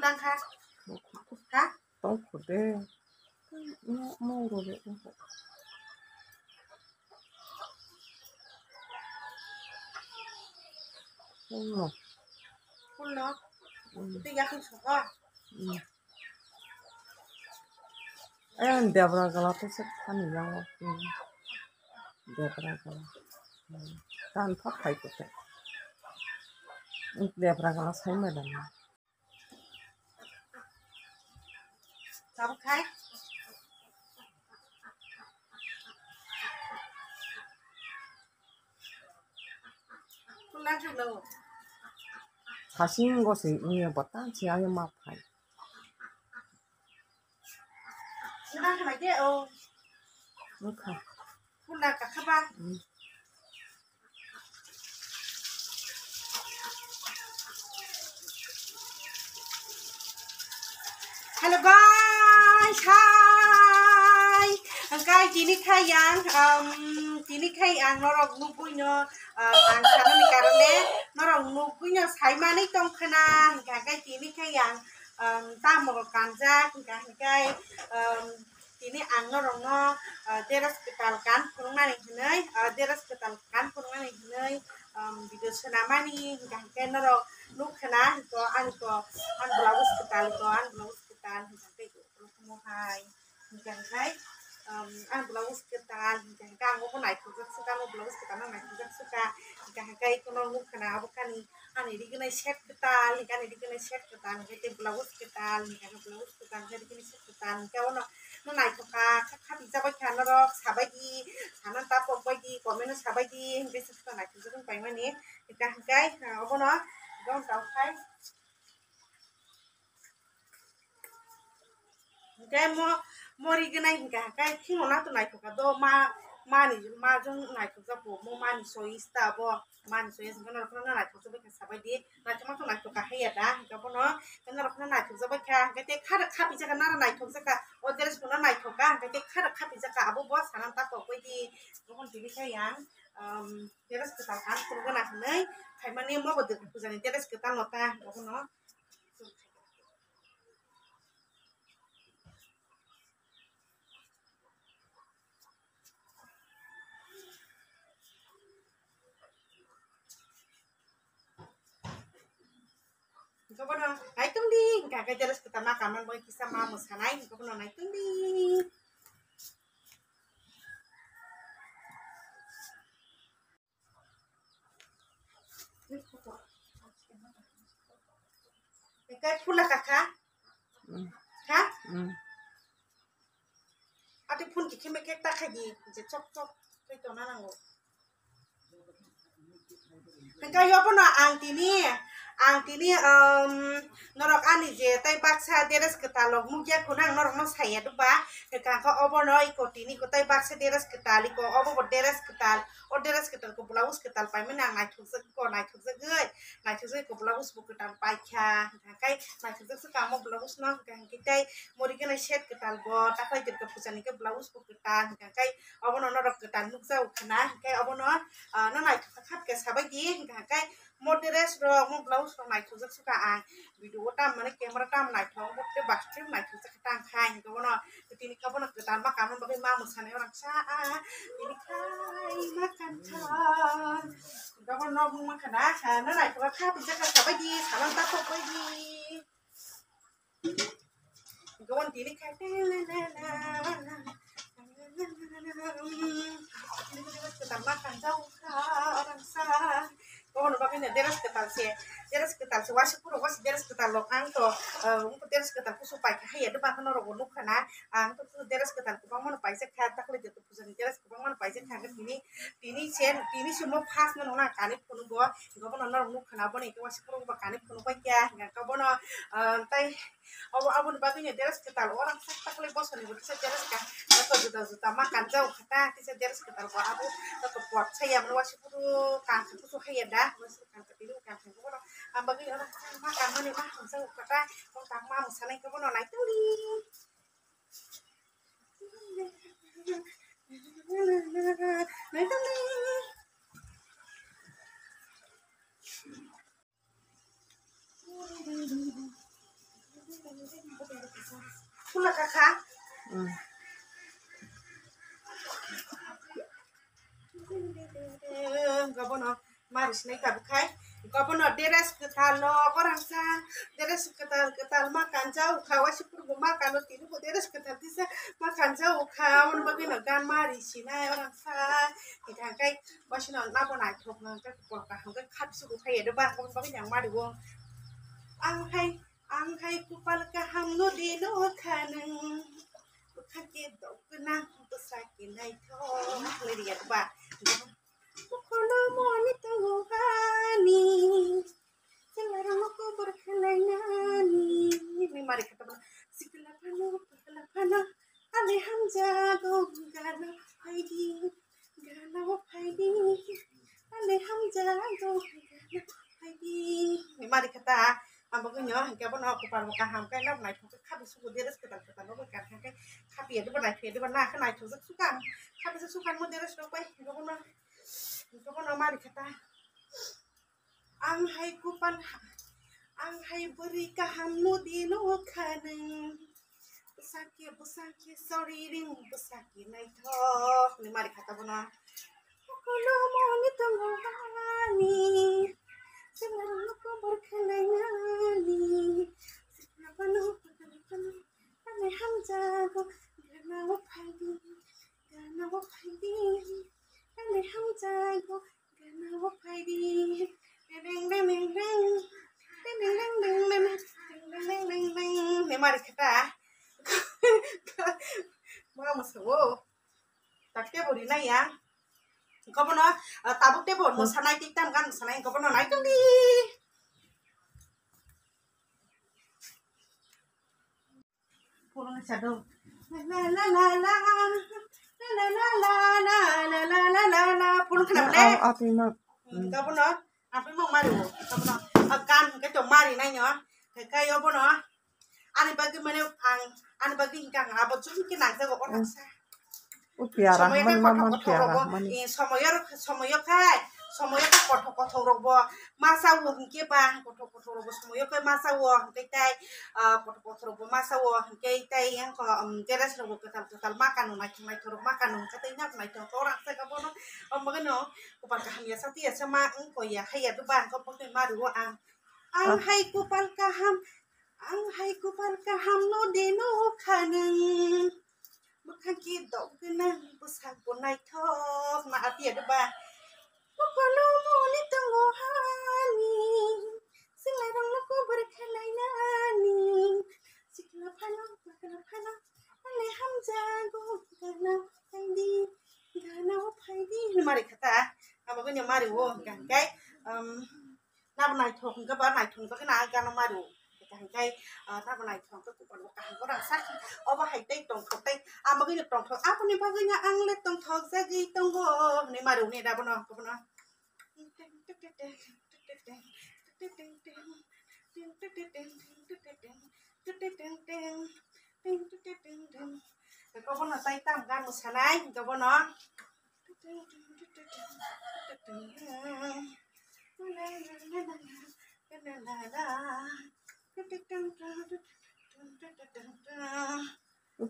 굴랑카 가 그래. 그래. 굴러 근데 약간 좋아 데브라가라 또 색하는 양어. 데브라가라. 난 파파이 것에. 데브라가라 살매다. 잡을까? 굴랑카 너 자신 것에 응해봤다. 지하에 마파이. 굴랑카 말게 어 그렇게. 굴랑카 카바 Hello guys, hi. Guys, ini kayang norok nupunya ang sana ni karone norok nupunya saimani tong kena guys ini kayang tamu kanja guys ini ang norok no deras ketalkan kurungan ini deras ketalkan kurungan ini video senamani guys norok nuk kena itu an blouse ketal itu an blouse ketal sampai itu mau hai guys ang blouse ketal kang mau naik suka mau blouse ketal naik suka guys kalau nuk kena apa kan ini kena set ketal kan ini kena set ketal jadi blouse ketal kan blouse ketal jadi kena set ketal kalau nó naik suka kan bisa baca norok sabai sana tapok bagi komen sabai di bisa suka naik suka pengen nih guys apa no don't tell kai cái mori cái này cái khi mà nó tụi này thuộc cả đô ma trong này thuộc ra bộ mani soi sta bo mani soi cái nó này thuộc ra bên sao đi là chúng nó này thuộc cả hay đã cái bọn nó này thuộc ra bên cái tết khát bị cái nó này thuộc ra cả order của nó này thuộc cả cái tết khát bị cái abu boss sản ta có cái gì nó còn chỉ cái yang terus kita kan kurang nak nih kayak mana mau betul punya terus kita nota apa no Kau pernah naik tundi, kakak jelas kita makan, mau kisah mau sana ini kau pernah naik tundi. Kakak pula kakak, kak? Ada pun kita make tak lagi, jadi cok itu mana ngok. Kakak yo pernah angti ni norok ani je tai baksa deres ketalok mungkin kunang norok no saya tu ba kakak kau obo no ikoti ni kotai baksa deres ketali ko obo deres ketal ko blouse ketal pai menang nai thusek ko nai thusek ko blouse bu ketal pai kya kai nai thusek ka mo blouse no kai mori ke nai set ketal bo ta kai ke pusani ke blouse bu ketal kai obo no norok ketal nuksa ukna kai obo no nai thusek ke sabai di kai Moderes ro mo blouse ro nai thujak suka a video tam mane camera tam nai thong botte bastre nai thujak tang khai ko no tini ka bono ketan ba kamun bagai ma musane orang sa ini khai makan kan ka bono mo makana na nai thujak kha bijak ka ba di salam ta ko di ko bon tini khai ketan makan jauh orang sa Kau nampak ni deras ketal se wasi puro wasi deras ketal lokang to untuk deras ketal ku supaya kaya ada bahkan orang gunung kana untuk deras ketal ku bangun paisa kaya tak lagi tu pusan deras ku bangun paisa kaya tini semua pas nona kanip pun gua kau pun orang gunung kana pun itu wasi puro gua kanip pun gua kaya kau pun tai abun baginya deras ketal orang tak lagi bos ni bisa deras kah atau juta makan jauh kata bisa deras ketal gua abu tetap buat saya wasi puro kan ku kaya dah masuk kan ketiru kan ko bagi orang makan mana mah saya kata kau tak mau sana kau pun naik tuli naik tuli pula kakak. Gabono maris naik kabukai. Gabono deres ketalo orang sa deres ketal makan jauh kawas purgo makan lo tiru deres ketal disa makan jauh kawan bagino gan maris nai orang sa kita kai basino nabo nai thok nang ka porka hangka khat su kai edo ba kawan bagin yang mari wong ang hai kupal ka hamno dino kaneng bukannya dok kenang besakin nai thok lagi ya ba. Kalau mau nitungani, selarang aku berkelainan. Ini mari kita bilang, segala pano, aleham jago, gana haidi, aleham jago, gana haidi. Ini mari kita, ambilnya, kita pun aku parmo kaham kan, nak naik tu kabi suku deres kita nak bukan kan, kabi itu pun naik kan naik tu sukan, kabi sukan mau deres tu apa, kita pun mari kata ang hai beri kahamnu dino kaneng besaki sorry ring besaki naik toh ni mari kata bona kalau mau nitungani selarang aku berkelainan kenapa ane hamjago gana wapadi ane hamjago gana wapadi Memari kita mga masawo takte bori na ya kamu no tabuk te bor mo sanai tiktam kan sanai kamu no naik kan di pulang shadow la pulang kenapa kamu no apa mau maru kamu no akan cái chồng mari này nhở cái yo bono ani bagi mana ani bagi hingkang abo chung cái nàng ta gọi orang sa piara man piara man somoyo kai somoyo ka koto robo masa wo hingke ba koto robo somoyo kai masa wo hingke tai koto robo masa wo hingke tai yang ko deres robo ketal makan no mai thoro makan no katai nak mai to orang sa ka bono magano kupal ka hamya sati ya sama ko ya haya du ban ko pokte maru ang hai kupal kaham no deno kaneng bukan kita kenang besar pun naik tok ma api ada ba kalau mau nitungani selarang aku berkelainan sikla pano aleham jago gana haidi mari kata apa kan mari wo kan kai nab naik thok ka ba naik thong ka na gana maru kan kai nab naik thong ka ku pan ka ko ra sak oba hai tai tong thok tai ama gi tong thok apa ni ba ga ang le tong thok sa gi tong go ni maru ni da bono ko bono ko bono tai tam gan mo sanai ko bono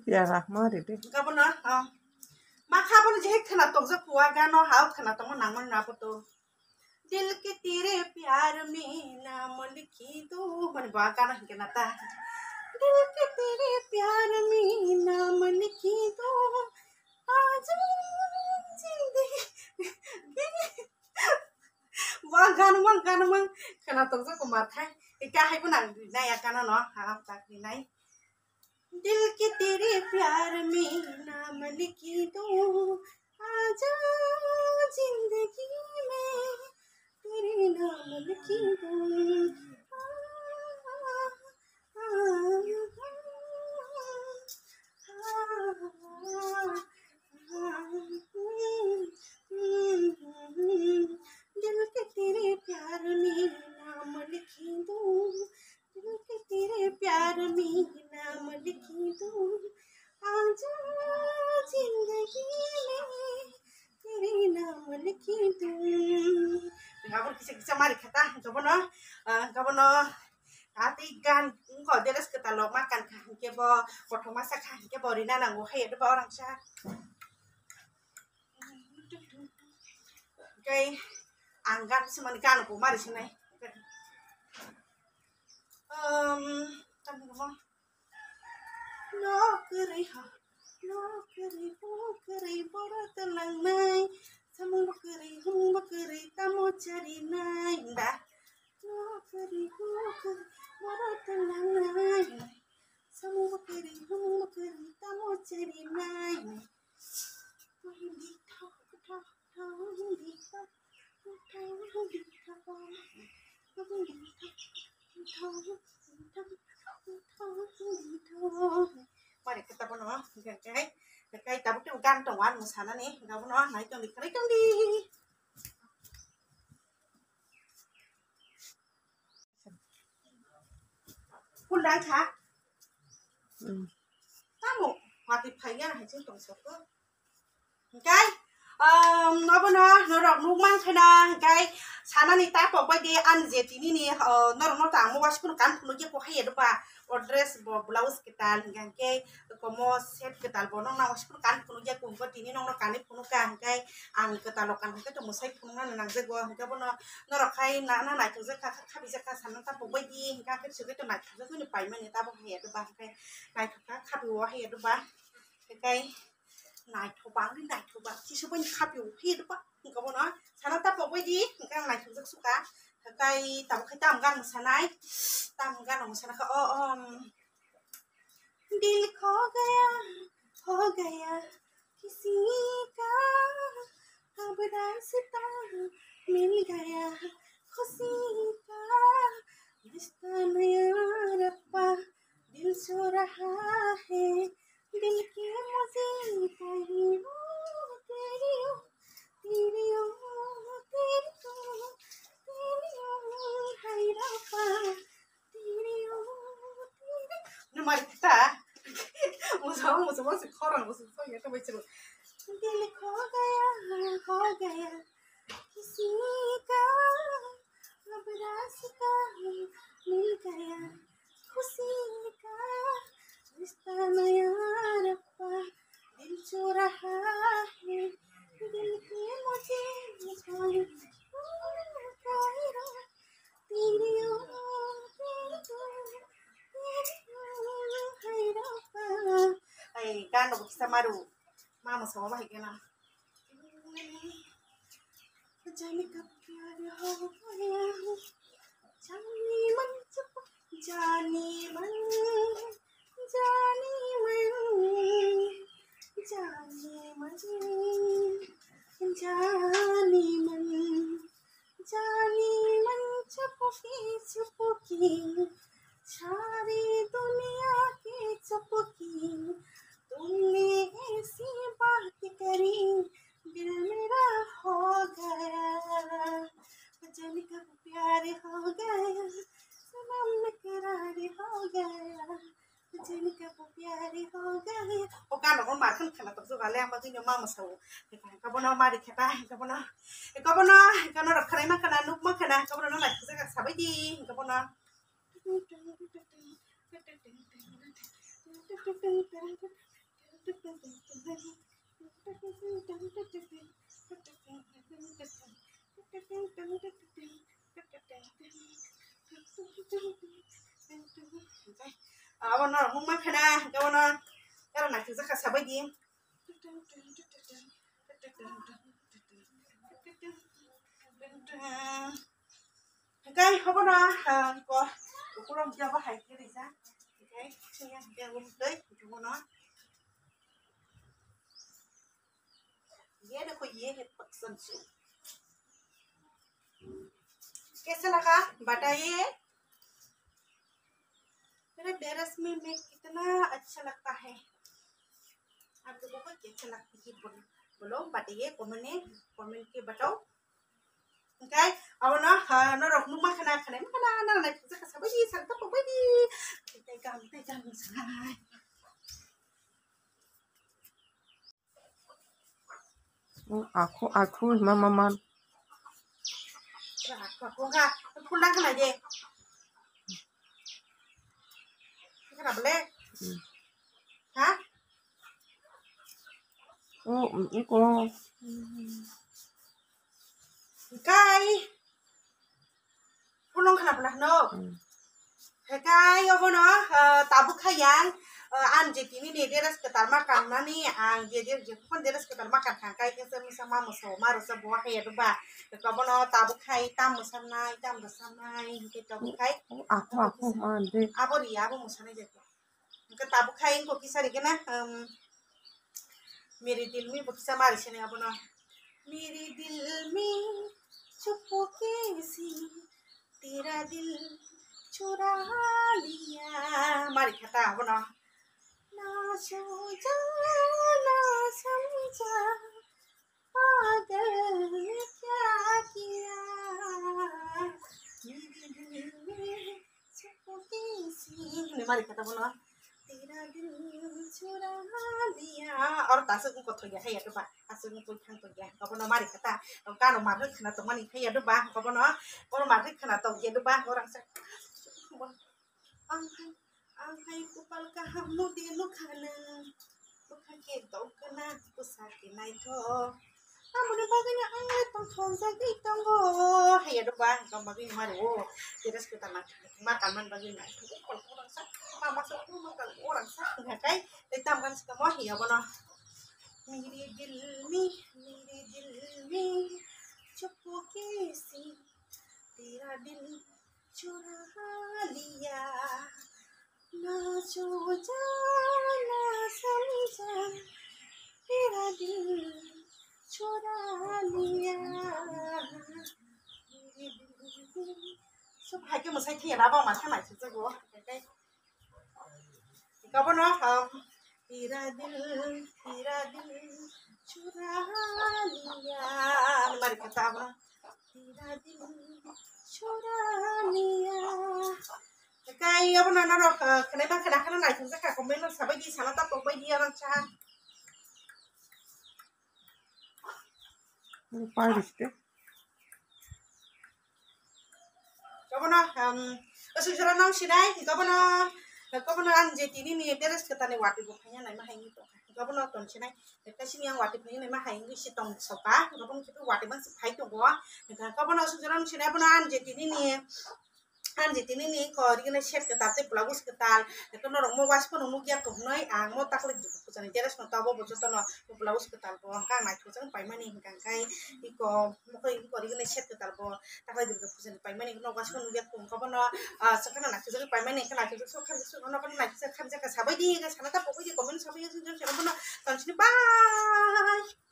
piara mari deh kamu no maka pun jadi kena tong sepua gano hau kena tong namun apa tuh दिल के तेरे प्यार में नाम लिखी तू मन बाका ना कना ता दिल के तेरे प्यार में नाम लिखी तू आज जिंदगी mang kana tong sa kumar khai ka hai punang nai akana no ha tak ni nai दिल के तेरे प्यार में नाम लिखी दो आजा जिंदगी में तेरे नाम लिखी दो दिल के तेरे प्यार में नाम लिखी दो दिल के तेरे प्यार में नाम लिखी दो आजा जिंदगी में तेरे नाम लिखी दो. Ngapur kisah mari kata, kabono ati gan ko deres kita lo makan kan ke bo potong masak kan ke bo rina nang he de bo orang sa kai anggan seman kan ko mari sinai tamu mo nokri ha nokri bora telang nai samu bakri tamu cari nai nda nokri bora telang nai samu bakri tamu cari nai hindi mari kita bono kai tabu tu gan tongan musana ni ga bono nai tong di pulang ka tamu mati phaya hai chu tong sok kai nó bên nó rộng nút mang thế nào cái sáng nay ta bỏ quay đi ăn gì thì nè nó tặng mua cái cán nó chỉ có hay được ba dress blouse cái tal cái como set cái tal bọn nó cái cán nó chỉ cùng cái thì nó cán nó cán cái ăn cái tal cán cái tụi mình sai nó là năng dễ quá cái bọn nó rộng hay nó này tụi cái khác bây giờ cái sáng ta bỏ quay đi cái sự cái này tụi cái phải mà người ta bỏ hay được ba cái này cái khác bị hay được ba cái này thua bắn đến này thua bắn chỉ số bên khắpอยู่พี่đúng không có bọn nó sáng nó tập vào quay đi cái này thua rất sung cá cái tầm cái tầm gan sáng nay tầm gan của sáng có दिल खो गया किसी का अब रास्ता मिल गया खुशी का रिश्ता नया रब्बा दिल सो रहा है दिल की मुझे कहीं तेरी हाय रब्बा तेरी मर kita musuh masih korang musuh ya tuh baca दिल खो गया किसी का अब रास्ता मिल गया खुशी का रिश्ता नया रब्बा दिल सो रहा है दिल के मुझे kan udah bisa maru mama sama mama hikena जाने कब प्यार हो गया जाने मन जाने मन जाने मन चुपकी सारी दुनिया की चुपकी तुमने ऐसी बात करी दिल मेरा हो गया जाने कब प्यार हो गया सनम करार हो गया जाने कब प्यार हो गया o kan nó mà khăn khăn tập số gà mà tôi nhớ mama sầu cái bọn nó mà đi khép cái bọn nó đặt khai mà cái nào nút mà cái nào cái bọn nó lại cái cái sao bây đi cái bọn nó bọn nó không mắc na cái bọn nó cái này thì rất là sao bây giờ cái không có nó có cũng không cho có hay cái gì ra cái cái đấy chúng nó ये देखो ये है पक्सन soup कैसा लगा बताइए मेरे डेरस में कितना अच्छा लगता है आप लोगों को कैसा लगता है बोलो बताइए कमेंट के बताओ ओके अब ना रख नु मा खाना ना ना जा का सबई संत पपई ते काम Sai aku mama aku enggak pulang kan aja khana bele ha có kai pulong khana bele no kai obo no tabu khayang an je tini ni deras ketar makan nani ang je pun deras ketar makan kan kai ke sama muso maru sa buah ya do ba ko bono tabu khai tam musanai tam musanai ke tabu khai aku mande abo ri abo musanai je ke tabu khai ko kisari ke na मेरे दिल में बक्सा मारी से नहीं अपना मेरे दिल में चुपके से तेरा दिल चुरा लिया मारी खाता अपना ना सोचा ना समझा पागल ने क्या किया मेरे दिल में चुपके से मारी खाता अपना तेरा दिल चुरा लिया और तासुक को तो या है या दुबा तासुक को खान तो या को बनो मारी खता तो कानो मार खना तो मनी है या दुबा को बनो और मार खना तो या दुबा orang sa ang hai kupal ka hamnu di lu khana bukan ke to kana ku sakit nai tho amune baganya ang tong thong sa ki tong go hay ya duba ko bagi mari o terus kita makan man bagi nai orang sa mama sa makan orang sa kai ditambahkan semua ya bono मेरे दिल में चुपके से तेरा दिल चुरा लिया ना सोचा ना समझा तेरा दिल चुरा लिया मेरे दिल सब hai cái một sai kia đã bao mà thằng này chứ của cái có nó không तेरा दिल चुरा लिया हमारी किताब तेरा दिल चुरा लिया cái अब nó cái này bác cái này chúng ta cả comment nó sao bây đi sáng nó tao bây đi ăn cha पारिस्ते có nó ở xung quanh nó xí đây có nó ăn gì tí đi để cái ta này quạt được hay này mà hay như vậy có nó tuần xí này cái xí này quạt được này mà hay như xí tông sầu cá có cái quạt được bằng hay tông quá có nó xung quanh nó xí này nó ăn gì tí đi ăn gì tí đi có đi cái set cái ta tới pelagus cái ta cái nó mau was pun mau kia cũng nói mau tak lagi cái này để nó tao bao giờ tao nó pelagus cái ta bao cái này thôi chẳng phải mà này cái có đi cái set cái ta bao tak lagi cái phải mà này nó was pun dia cũng có nó sekarang nak cái phải mà này cái này cái số nó kan này cái sabai di cái sana tak pokoknya komen sabai yang sudah sana pun tadi bye